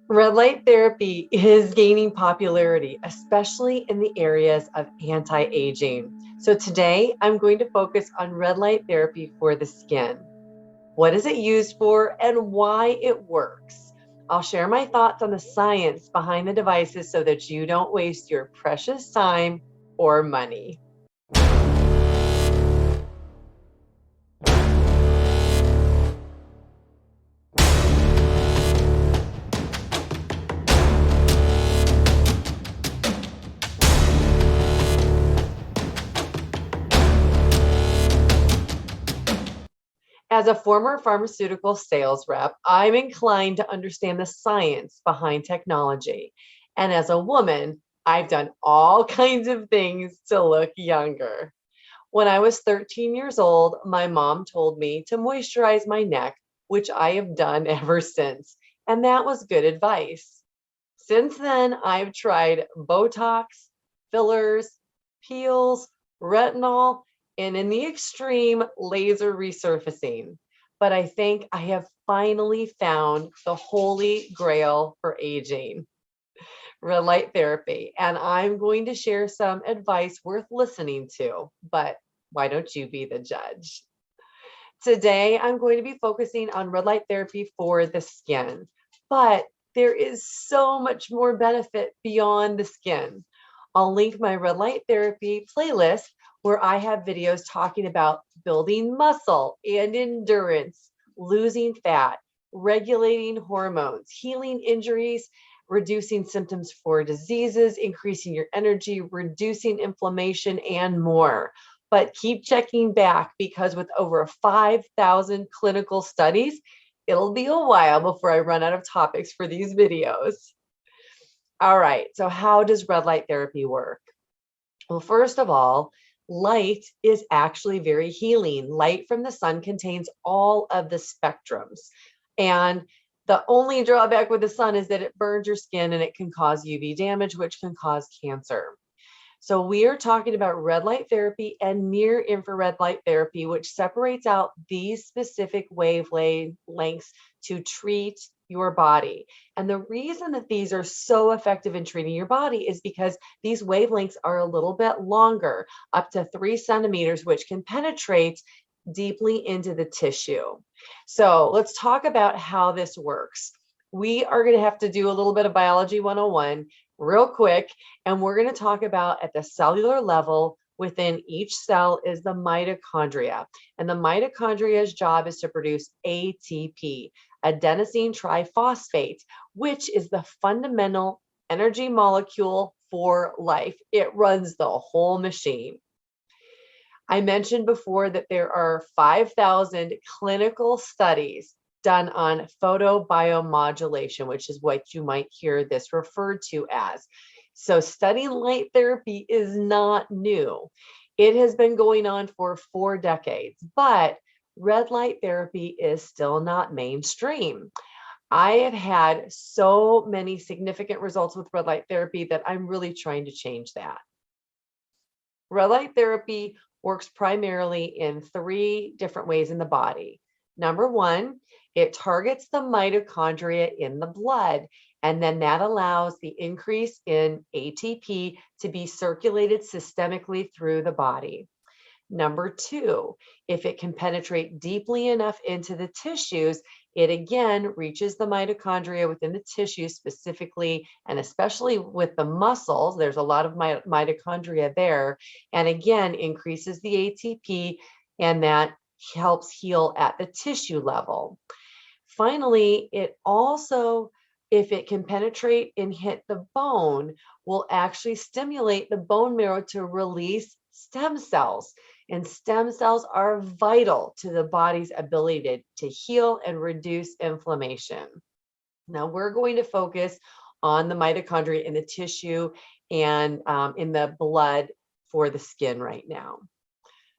Red light therapy is gaining popularity, especially in the areas of anti-aging. So today I'm going to focus on red light therapy for the skin. What is it used for and why it works? I'll share my thoughts on the science behind the devices so that you don't waste your precious time or money. As a former pharmaceutical sales rep, I'm inclined to understand the science behind technology. And as a woman, I've done all kinds of things to look younger. When I was 13 years old, my mom told me to moisturize my neck, which I have done ever since. And that was good advice. Since then, I've tried Botox, fillers, peels, retinol, and in the extreme, laser resurfacing. But I think I have finally found the holy grail for aging, red light therapy. And I'm going to share some advice worth listening to. But why don't you be the judge? Today, I'm going to be focusing on red light therapy for the skin, but there is so much more benefit beyond the skin. I'll link my red light therapy playlist where I have videos talking about building muscle and endurance, losing fat, regulating hormones, healing injuries, reducing symptoms for diseases, increasing your energy, reducing inflammation, and more. But keep checking back because with over 5,000 clinical studies, it'll be a while before I run out of topics for these videos. All right, so how does red light therapy work? Well, first of all, light is actually very healing. Light from the sun contains all of the spectrums. And the only drawback with the sun is that it burns your skin and it can cause UV damage, which can cause cancer. So we are talking about red light therapy and near infrared light therapy, which separates out these specific wavelengths to treat your body. And the reason that these are so effective in treating your body is because these wavelengths are a little bit longer, up to 3 centimeters, which can penetrate deeply into the tissue. So let's talk about how this works. We are going to have to do a little bit of biology 101 real quick, and we're going to talk about at the cellular level within each cell is the mitochondria. And the mitochondria's job is to produce ATP, adenosine triphosphate, which is the fundamental energy molecule for life. It runs the whole machine. I mentioned before that there are 5,000 clinical studies done on photobiomodulation, which is what you might hear this referred to as. So studying light therapy is not new. It has been going on for 4 decades, but red light therapy is still not mainstream. I have had so many significant results with red light therapy that I'm really trying to change that. Red light therapy works primarily in 3 different ways in the body. Number 1, it targets the mitochondria in the blood, and then that allows the increase in ATP to be circulated systemically through the body. Number 2, if it can penetrate deeply enough into the tissues, it again reaches the mitochondria within the tissue specifically, and especially with the muscles, there's a lot of mitochondria there, and again increases the ATP, and that helps heal at the tissue level. Finally, it also, if it can penetrate and hit the bone, will actually stimulate the bone marrow to release stem cells. And stem cells are vital to the body's ability to heal and reduce inflammation. Now, we're going to focus on the mitochondria in the tissue and in the blood for the skin right now.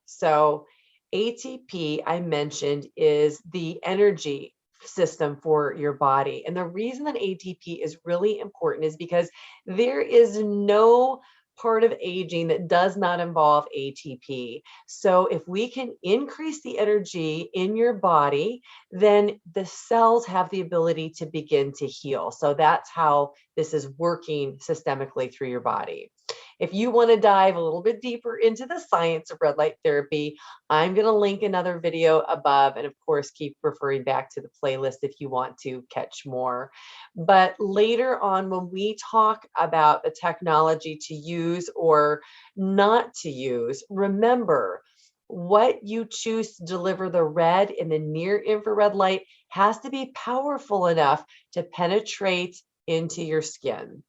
So ATP, I mentioned, is the energy system for your body. And the reason that ATP is really important is because there is no part of aging that does not involve ATP. So if we can increase the energy in your body, then the cells have the ability to begin to heal. So that's how this is working systemically through your body. If you want to dive a little bit deeper into the science of red light therapy, I'm going to link another video above, and of course, keep referring back to the playlist if you want to catch more. But later on, when we talk about the technology to use or not to use, remember, what you choose to deliver the red in the near infrared light has to be powerful enough to penetrate into your skin.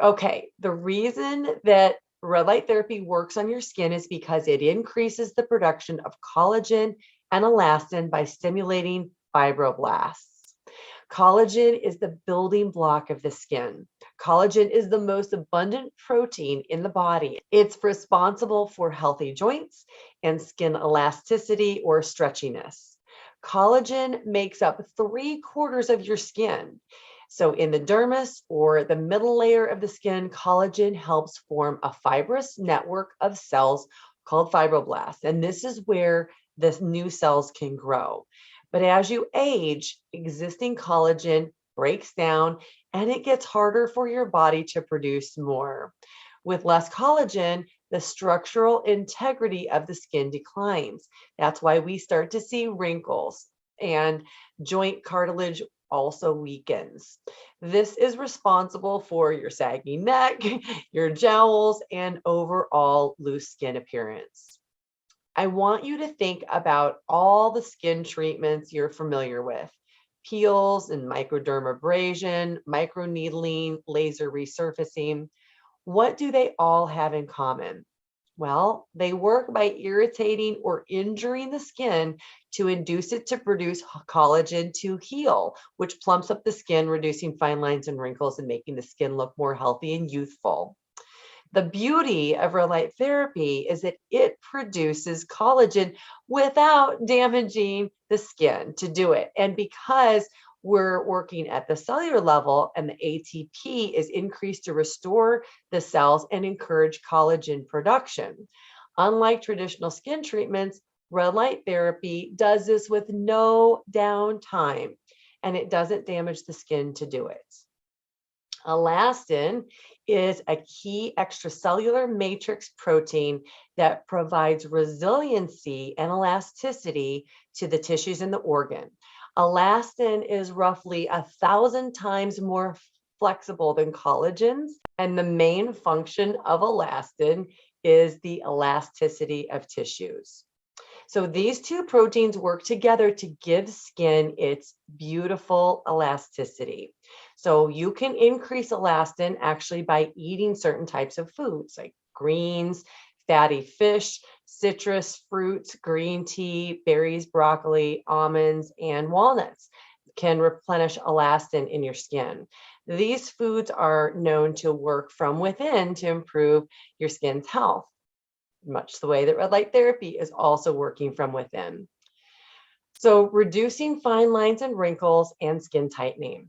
Okay, the reason that red light therapy works on your skin is because it increases the production of collagen and elastin by stimulating fibroblasts. Collagen is the building block of the skin. Collagen is the most abundant protein in the body. It's responsible for healthy joints and skin elasticity or stretchiness. Collagen makes up 3/4 of your skin. So in the dermis, or the middle layer of the skin, collagen helps form a fibrous network of cells called fibroblasts. And this is where the new cells can grow. But as you age, existing collagen breaks down and it gets harder for your body to produce more. With less collagen, the structural integrity of the skin declines. That's why we start to see wrinkles, and joint cartilage also weakens. This is responsible for your saggy neck, your jowls, and overall loose skin appearance. I want you to think about all the skin treatments you're familiar with: peels and microdermabrasion, microneedling, laser resurfacing. What do they all have in common? Well, they work by irritating or injuring the skin to induce it to produce collagen to heal, which plumps up the skin, reducing fine lines and wrinkles and making the skin look more healthy and youthful. The beauty of red light therapy is that it produces collagen without damaging the skin to do it. And because we're working at the cellular level and the ATP is increased to restore the cells and encourage collagen production. Unlike traditional skin treatments, red light therapy does this with no downtime, and it doesn't damage the skin to do it. Elastin is a key extracellular matrix protein that provides resiliency and elasticity to the tissues in the organ. Elastin is roughly 1,000 times more flexible than collagens, and the main function of elastin is the elasticity of tissues. So these two proteins work together to give skin its beautiful elasticity. So you can increase elastin actually by eating certain types of foods like greens, fatty fish, citrus fruits, green tea, berries, broccoli, almonds, and walnuts can replenish elastin in your skin. These foods are known to work from within to improve your skin's health, much the way that red light therapy is also working from within. So reducing fine lines and wrinkles and skin tightening.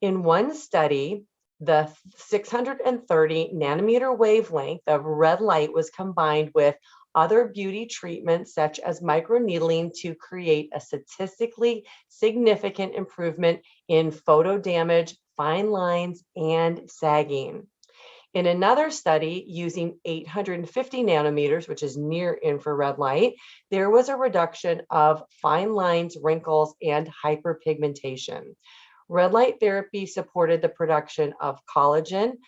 In one study, the 630 nanometer wavelength of red light was combined with other beauty treatments such as microneedling to create a statistically significant improvement in photo damage, fine lines, and sagging. In another study using 850 nanometers, which is near infrared light, there was a reduction of fine lines, wrinkles, and hyperpigmentation. Red light therapy supported the production of collagen,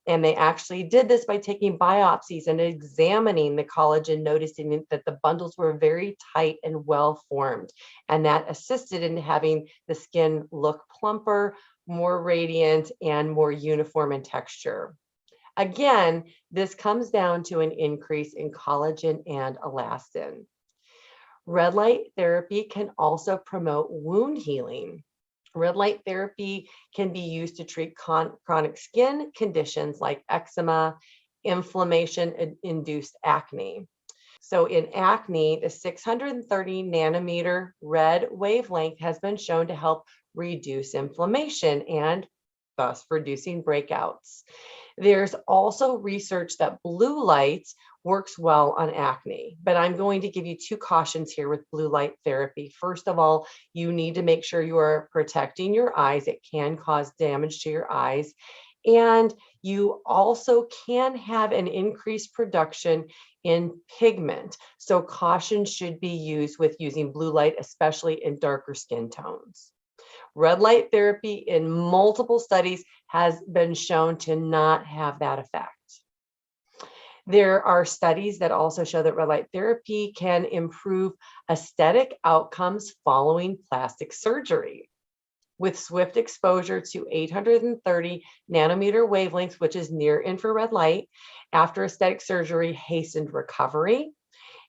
and they actually did this by taking biopsies and examining the collagen, noticing that the bundles were very tight and well formed, and that assisted in having the skin look plumper, more radiant, and more uniform in texture. Again, this comes down to an increase in collagen and elastin. Red light therapy can also promote wound healing. Red light therapy can be used to treat chronic skin conditions like eczema, inflammation-induced acne. So in acne, the 630 nanometer red wavelength has been shown to help reduce inflammation and thus reducing breakouts. There's also research that blue light works well on acne, but I'm going to give you two cautions here with blue light therapy. First of all, you need to make sure you are protecting your eyes. It can cause damage to your eyes. And you also can have an increased production in pigment. So caution should be used with using blue light, especially in darker skin tones. Red light therapy in multiple studies has been shown to not have that effect. There are studies that also show that red light therapy can improve aesthetic outcomes following plastic surgery. With swift exposure to 830 nanometer wavelengths, which is near infrared light, after aesthetic surgery, hastened recovery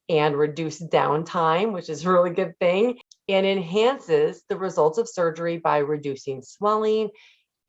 and reduced downtime, which is a really good thing, and enhances the results of surgery by reducing swelling,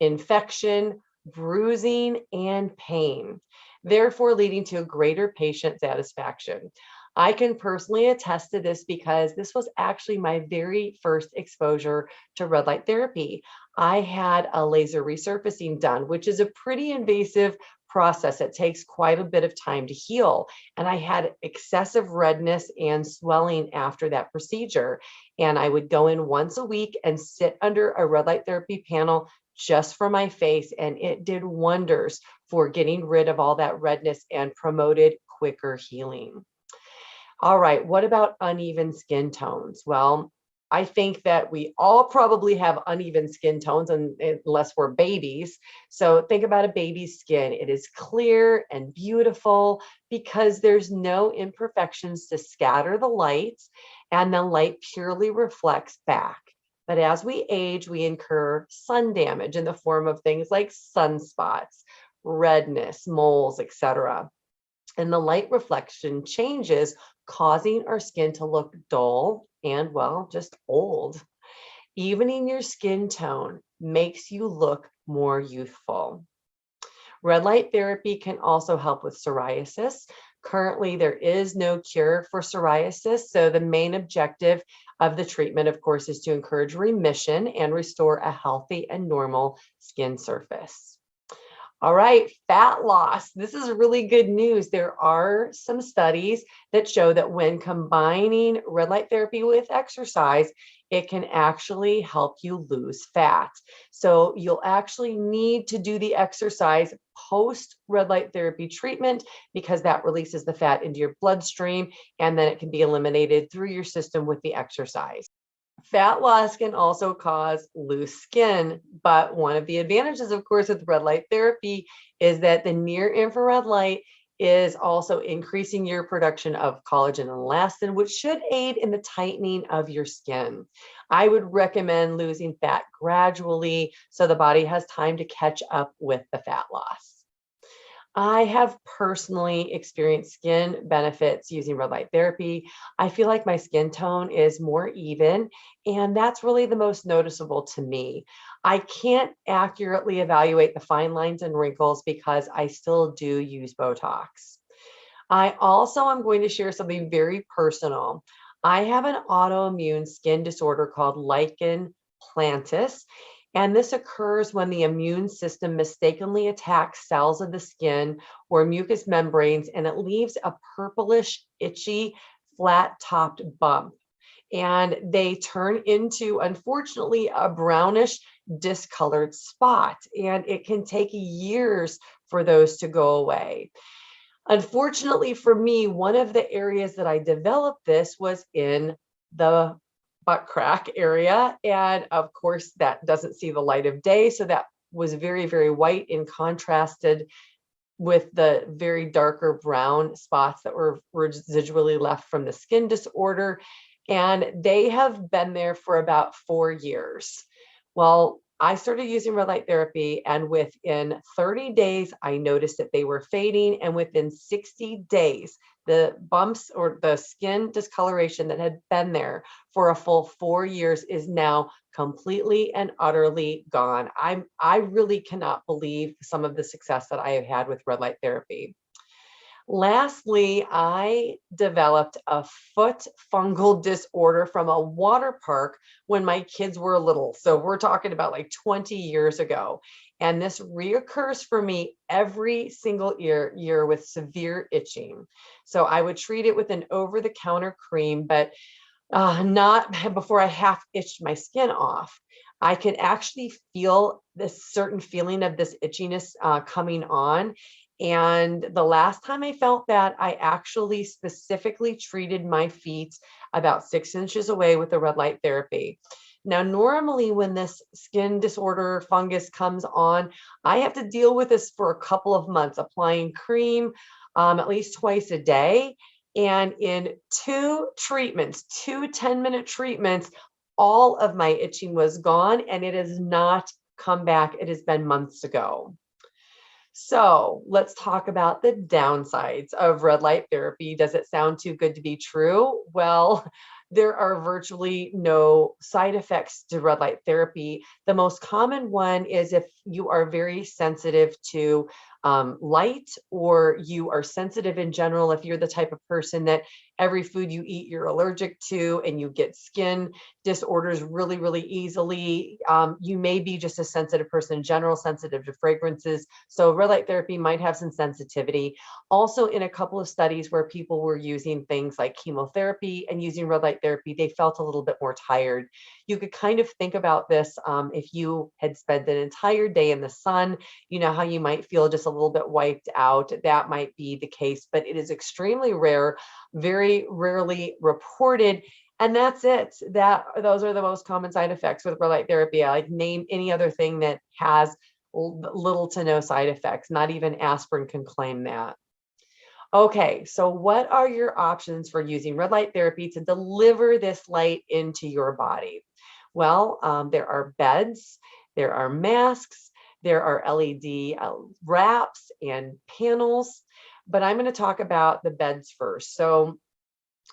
infection, bruising, and pain, therefore leading to a greater patient satisfaction. I can personally attest to this because this was actually my very first exposure to red light therapy. I had a laser resurfacing done, which is a pretty invasive process. It takes quite a bit of time to heal. And I had excessive redness and swelling after that procedure. And I would go in once a week and sit under a red light therapy panel just for my face. And it did wonders for getting rid of all that redness and promoted quicker healing. All right, what about uneven skin tones? Well, I think that we all probably have uneven skin tones unless we're babies. So think about a baby's skin. It is clear and beautiful because there's no imperfections to scatter the light, and the light purely reflects back. But as we age, we incur sun damage in the form of things like sunspots, redness, moles, etc. And the light reflection changes, causing our skin to look dull and, well, just old. Evening your skin tone makes you look more youthful. Red light therapy can also help with psoriasis. Currently, there is no cure for psoriasis, so the main objective of the treatment, of course, is to encourage remission and restore a healthy and normal skin surface. All right, fat loss. This is really good news. There are some studies that show that when combining red light therapy with exercise, it can actually help you lose fat. So you'll actually need to do the exercise post red light therapy treatment because that releases the fat into your bloodstream, and then it can be eliminated through your system with the exercise. Fat loss can also cause loose skin, but one of the advantages, of course, with red light therapy is that the near infrared light is also increasing your production of collagen and elastin, which should aid in the tightening of your skin. I would recommend losing fat gradually so the body has time to catch up with the fat loss. I have personally experienced skin benefits using red light therapy. I feel like my skin tone is more even, and that's really the most noticeable to me. I can't accurately evaluate the fine lines and wrinkles because I still do use Botox. I also am going to share something very personal. I have an autoimmune skin disorder called lichen planus. And this occurs when the immune system mistakenly attacks cells of the skin or mucous membranes, and it leaves a purplish, itchy, flat-topped bump. And they turn into, unfortunately, a brownish, discolored spot. And it can take years for those to go away. Unfortunately for me, one of the areas that I developed this was in the butt crack area. And of course, that doesn't see the light of day. So that was very, very white and contrasted with the very darker brown spots that were residually left from the skin disorder. And they have been there for about 4 years. Well, I started using red light therapy, and within 30 days, I noticed that they were fading. And within 60 days, the bumps or the skin discoloration that had been there for a full 4 years is now completely and utterly gone. I really cannot believe some of the success that I have had with red light therapy. Lastly, I developed a foot fungal disorder from a water park when my kids were little. So we're talking about like 20 years ago. And this reoccurs for me every single year with severe itching. So I would treat it with an over-the-counter cream, but not before I half itched my skin off. I could actually feel this certain feeling of this itchiness coming on. And the last time I felt that, I actually specifically treated my feet about 6 inches away with the red light therapy. Now, normally when this skin disorder fungus comes on, I have to deal with this for a couple of months, applying cream at least twice a day. And in two 10-minute treatments, all of my itching was gone and it has not come back. It has been months ago. So let's talk about the downsides of red light therapy. Does it sound too good to be true? Well, there are virtually no side effects to red light therapy. The most common one is if you are very sensitive to light, or you are sensitive in general, if you're the type of person that every food you eat you're allergic to and you get skin disorders really, really easily. You may be just a sensitive person in general, sensitive to fragrances. So red light therapy might have some sensitivity. Also, in a couple of studies where people were using things like chemotherapy and using red light therapy, they felt a little bit more tired. You could kind of think about this if you had spent an entire day in the sun, you know how you might feel just a little bit wiped out. That might be the case, but it is extremely rare, very rarely reported. And that's it. Those are the most common side effects with red light therapy. I like name any other thing that has little to no side effects. Not even aspirin can claim that. Okay, so what are your options for using red light therapy to deliver this light into your body? Well, there are beds, there are masks, there are LED wraps and panels, but I'm going to talk about the beds first. So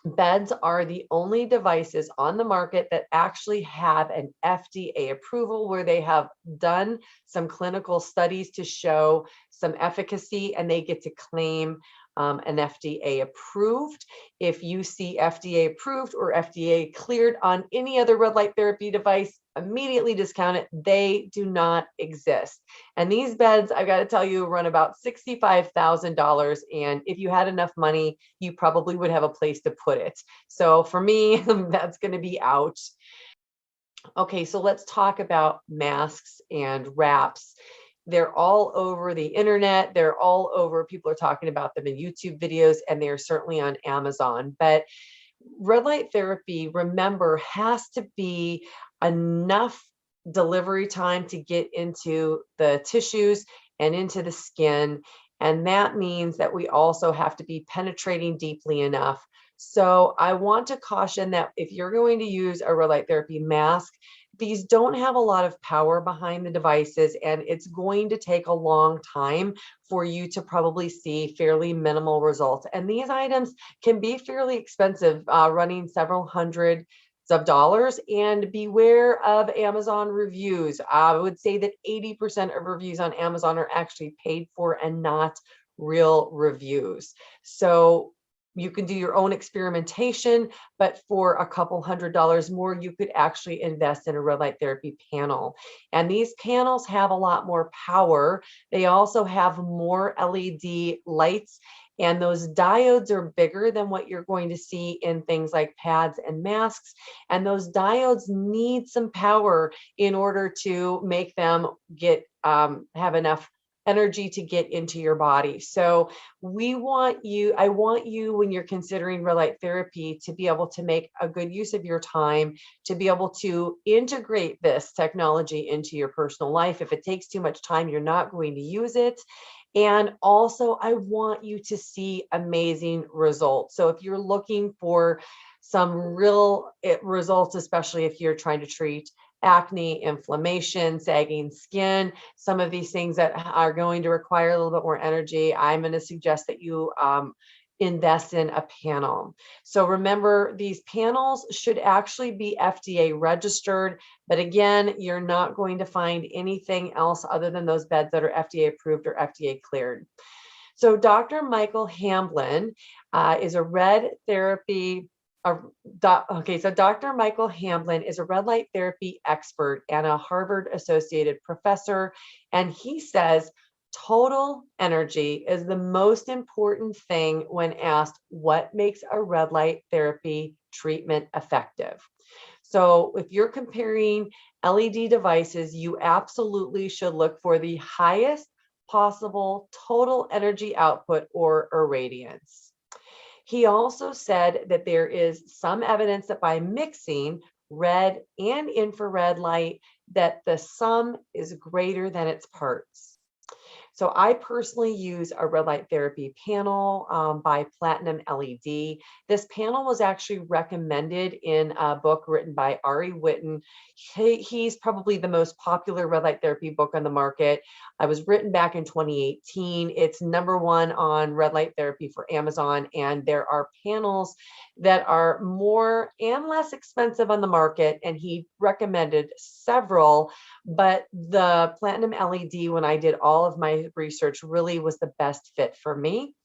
beds are the only devices on the market that actually have an FDA approval, where they have done some clinical studies to show some efficacy and they get to claim an FDA approved. If you see FDA approved or FDA cleared on any other red light therapy device, immediately discount it. They do not exist. And these beds, I've got to tell you, run about $65,000. And if you had enough money, you probably would have a place to put it. So for me, that's going to be out. Okay, so let's talk about masks and wraps. They're all over the internet. They're all over. People are talking about them in YouTube videos, and they're certainly on Amazon. But red light therapy, remember, has to be enough delivery time to get into the tissues and into the skin. And that means that we also have to be penetrating deeply enough. So I want to caution that if you're going to use a red light therapy mask, these don't have a lot of power behind the devices, and it's going to take a long time for you to probably see fairly minimal results. And these items can be fairly expensive, running several hundreds of dollars. And beware of Amazon reviews. I would say that 80% of reviews on Amazon are actually paid for and not real reviews. So you can do your own experimentation, but for a couple $100s more, you could actually invest in a red light therapy panel. And these panels have a lot more power. They also have more LED lights, and those diodes are bigger than what you're going to see in things like pads and masks. And those diodes need some power in order to make them have enough energy to get into your body. So I want you, when you're considering red light therapy, to be able to make a good use of your time, to be able to integrate this technology into your personal life. If it takes too much time, you're not going to use it. And also, I want you to see amazing results. So if you're looking for some real results, especially if you're trying to treat acne, inflammation, sagging skin, some of these things that are going to require a little bit more energy, I'm going to suggest that you invest in a panel. So remember, these panels should actually be FDA registered, but again, you're not going to find anything else other than those beds that are FDA approved or FDA cleared. So Dr. Michael Hamblin is a red therapy. So Dr. Michael Hamblin is a red light therapy expert and a Harvard associated professor. And he says total energy is the most important thing when asked what makes a red light therapy treatment effective. So if you're comparing LED devices, you absolutely should look for the highest possible total energy output or irradiance. He also said that there is some evidence that by mixing red and infrared light, that the sum is greater than its parts. So I personally use a red light therapy panel by PlatinumLED. This panel was actually recommended in a book written by Ari Whitten. He's probably the most popular red light therapy book on the market. It was written back in 2018. It's #1 on red light therapy for Amazon, and there are panels that are more and less expensive on the market, and he recommended several, but the PlatinumLED, when I did all of my research, really was the best fit for me.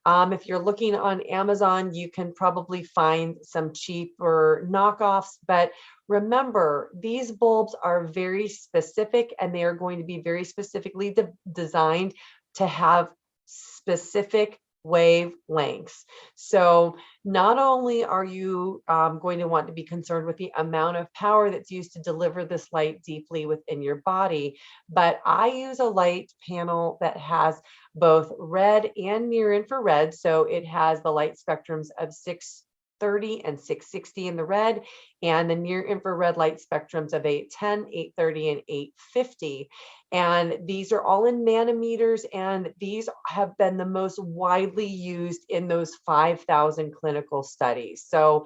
If you're looking on Amazon, you can probably find some cheaper knockoffs, but remember, these bulbs are very specific and they are going to be very specifically designed to have specific wavelengths. So not only are you going to want to be concerned with the amount of power that's used to deliver this light deeply within your body, but I use a light panel that has both red and near infrared. So it has the light spectrums of 630 and 660 in the red, and the near infrared light spectrums of 810, 830, and 850. And these are all in nanometers, and these have been the most widely used in those 5,000 clinical studies. So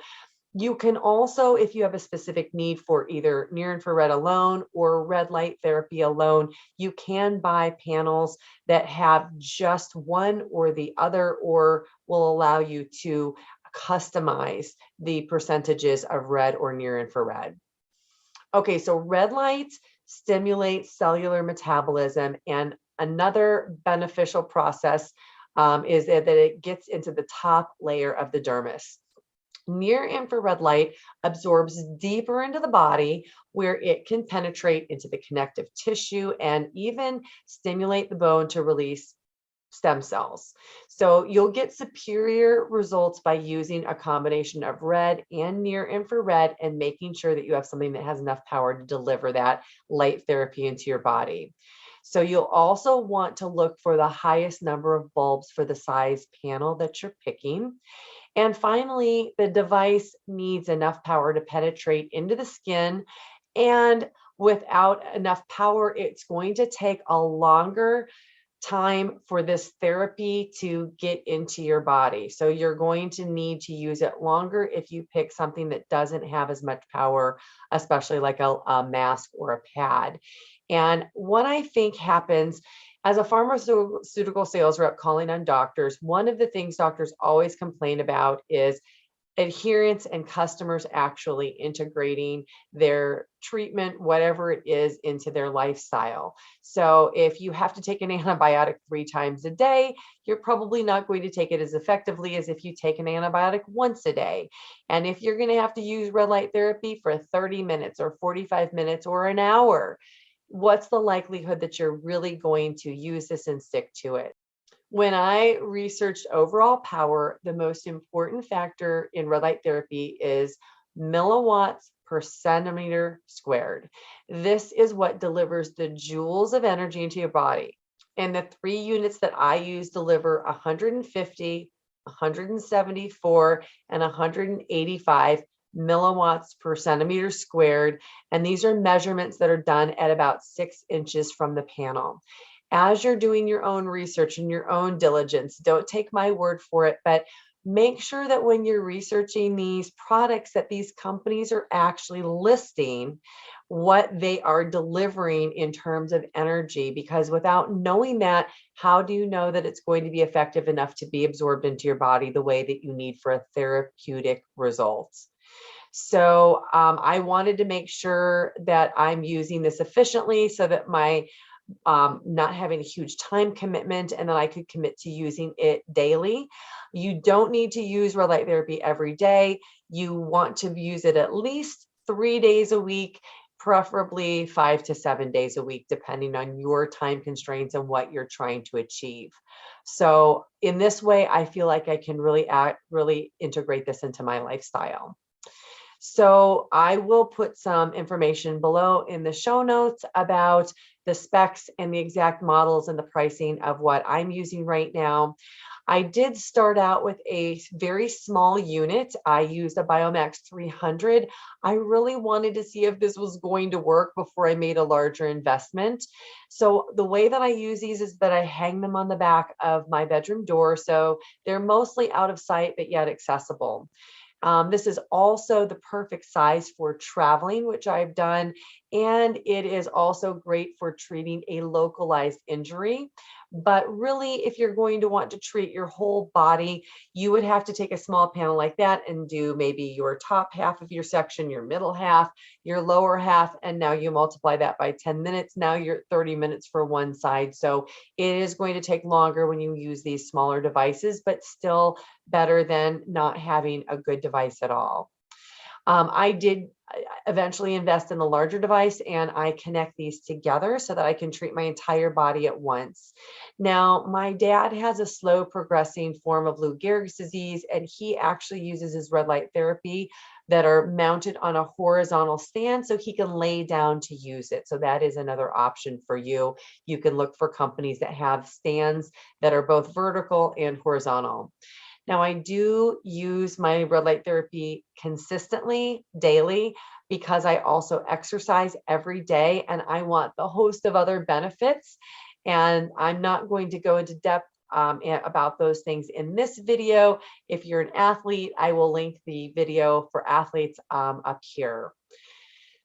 you can also, if you have a specific need for either near infrared alone or red light therapy alone, you can buy panels that have just one or the other, or will allow you to customize the percentages of red or near infrared. Okay, so red light stimulates cellular metabolism, and another beneficial process is that it gets into the top layer of the dermis. Near infrared light absorbs deeper into the body, where it can penetrate into the connective tissue and even stimulate the bone to release stem cells. So you'll get superior results by using a combination of red and near infrared and making sure that you have something that has enough power to deliver that light therapy into your body. So you'll also want to look for the highest number of bulbs for the size panel that you're picking. And finally, the device needs enough power to penetrate into the skin, and without enough power, it's going to take a longer time for this therapy to get into your body. So you're going to need to use it longer if you pick something that doesn't have as much power, especially like a mask or a pad. And what I think happens as a pharmaceutical sales rep calling on doctors, one of the things doctors always complain about is adherence and customers actually integrating their treatment, whatever it is, into their lifestyle. So if you have to take an antibiotic 3 times a day, you're probably not going to take it as effectively as if you take an antibiotic once a day. And if you're going to have to use red light therapy for 30 minutes or 45 minutes or an hour, what's the likelihood that you're really going to use this and stick to it? When I researched overall power, the most important factor in red light therapy is milliwatts per centimeter squared. This is what delivers the joules of energy into your body. And the 3 units that I use deliver 150, 174, and 185 milliwatts per centimeter squared. And these are measurements that are done at about 6 inches from the panel. As you're doing your own research and your own diligence, don't take my word for it, but make sure that when you're researching these products that these companies are actually listing what they are delivering in terms of energy, because without knowing that, how do you know that it's going to be effective enough to be absorbed into your body the way that you need for a therapeutic result? So I wanted to make sure that I'm using this efficiently so that my not having a huge time commitment, and then I could commit to using it daily. You don't need to use red light therapy every day. You want to use it at least 3 days a week, preferably 5 to 7 days a week, depending on your time constraints and what you're trying to achieve. So in this way, I feel like I can really integrate this into my lifestyle. So I will put some information below in the show notes about the specs and the exact models and the pricing of what I'm using right now. I did start out with a very small unit. I used a BIOMAX 300. I really wanted to see if this was going to work before I made a larger investment. So the way that I use these is that I hang them on the back of my bedroom door. So they're mostly out of sight, but yet accessible. This is also the perfect size for traveling, which I've done, and it is also great for treating a localized injury. But really, if you're going to want to treat your whole body, you would have to take a small panel like that and do maybe your top half of your section, your middle half, your lower half, and now you multiply that by 10 minutes. Now you're at 30 minutes for one side. So it is going to take longer when you use these smaller devices, but still better than not having a good device at all. I did eventually invest in the larger device, and I connect these together so that I can treat my entire body at once. Now, my dad has a slow progressing form of Lou Gehrig's disease, and he actually uses his red light therapy that are mounted on a horizontal stand so he can lay down to use it. So that is another option for you. You can look for companies that have stands that are both vertical and horizontal. Now, I do use my red light therapy consistently daily because I also exercise every day and I want the host of other benefits. And I'm not going to go into depth about those things in this video. If you're an athlete, I will link the video for athletes up here.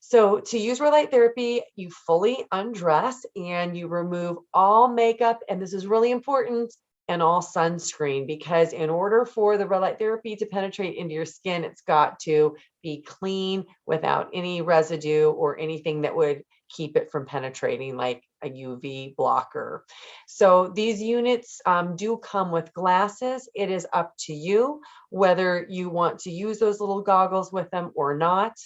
So to use red light therapy, you fully undress and you remove all makeup. And this is really important, and all sunscreen, because in order for the red light therapy to penetrate into your skin, it's got to be clean without any residue or anything that would keep it from penetrating, like a UV blocker. So these units do come with glasses. It is up to you whether you want to use those little goggles with them or not.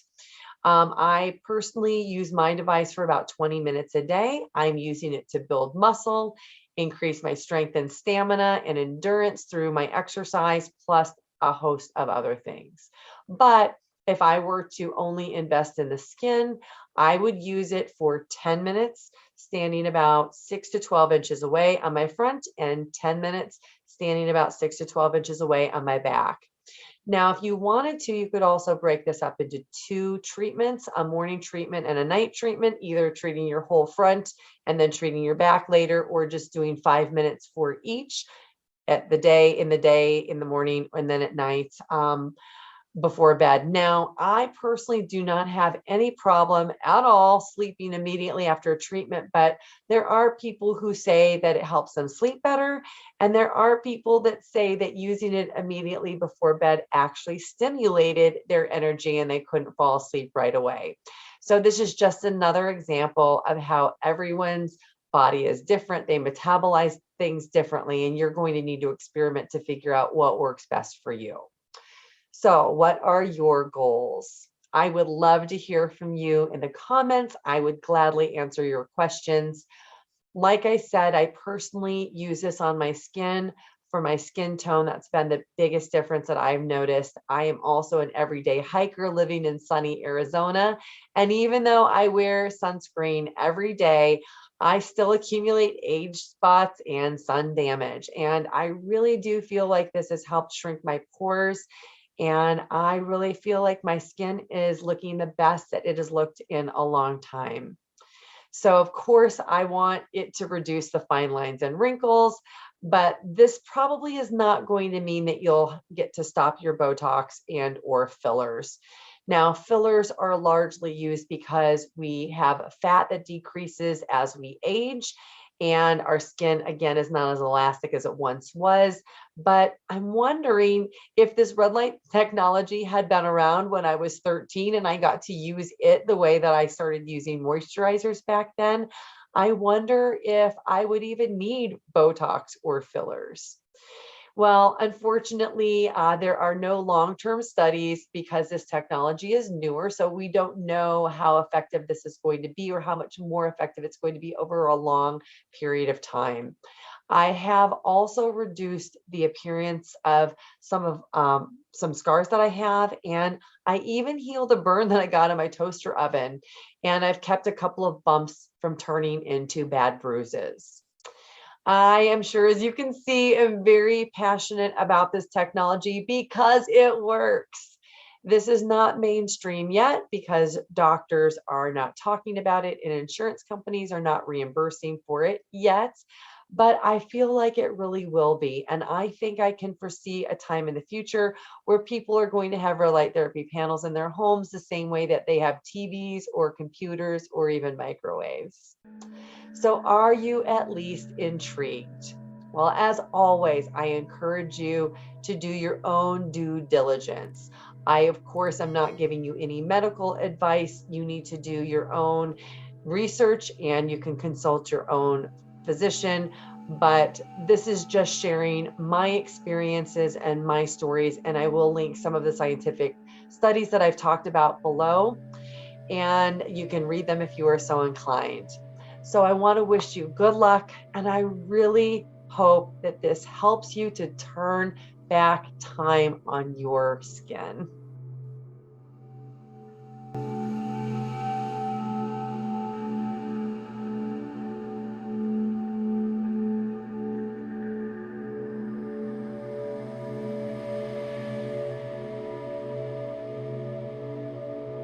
I personally use my device for about 20 minutes a day. I'm using it to build muscle, increase my strength and stamina and endurance through my exercise, plus a host of other things. But if I were to only invest in the skin, I would use it for 10 minutes, standing about 6 to 12 inches away on my front, and 10 minutes standing about 6 to 12 inches away on my back. Now, if you wanted to, you could also break this up into 2 treatments, a morning treatment and a night treatment, either treating your whole front and then treating your back later, or just doing 5 minutes for each in the morning, and then at night before bed. Now, I personally do not have any problem at all sleeping immediately after a treatment, but there are people who say that it helps them sleep better. And there are people that say that using it immediately before bed actually stimulated their energy and they couldn't fall asleep right away. So this is just another example of how everyone's body is different. They metabolize things differently, and you're going to need to experiment to figure out what works best for you. So what are your goals? I would love to hear from you in the comments. I would gladly answer your questions. Like I said, I personally use this on my skin for my skin tone. That's been the biggest difference that I've noticed. I am also an everyday hiker living in sunny Arizona. And even though I wear sunscreen every day, I still accumulate age spots and sun damage. And I really do feel like this has helped shrink my pores. And I really feel like my skin is looking the best that it has looked in a long time. So of course, I want it to reduce the fine lines and wrinkles, but this probably is not going to mean that you'll get to stop your Botox and or fillers. Now, fillers are largely used because we have fat that decreases as we age, and our skin, again, is not as elastic as it once was. But I'm wondering if this red light technology had been around when I was 13 and I got to use it the way that I started using moisturizers back then, I wonder if I would even need Botox or fillers. Well, unfortunately, there are no long-term studies because this technology is newer, so we don't know how effective this is going to be or how much more effective it's going to be over a long period of time. I have also reduced the appearance of some scars that I have, and I even healed a burn that I got in my toaster oven, and I've kept a couple of bumps from turning into bad bruises. I am sure, as you can see, am very passionate about this technology because it works. This is not mainstream yet because doctors are not talking about it and insurance companies are not reimbursing for it yet. But I feel like it really will be. And I think I can foresee a time in the future where people are going to have red light therapy panels in their homes the same way that they have TVs or computers or even microwaves. So are you at least intrigued? Well, as always, I encourage you to do your own due diligence. I, of course, am not giving you any medical advice. You need to do your own research and you can consult your own physician. But this is just sharing my experiences and my stories. And I will link some of the scientific studies that I've talked about below, and you can read them if you are so inclined. So I want to wish you good luck, and I really hope that this helps you to turn back time on your skin.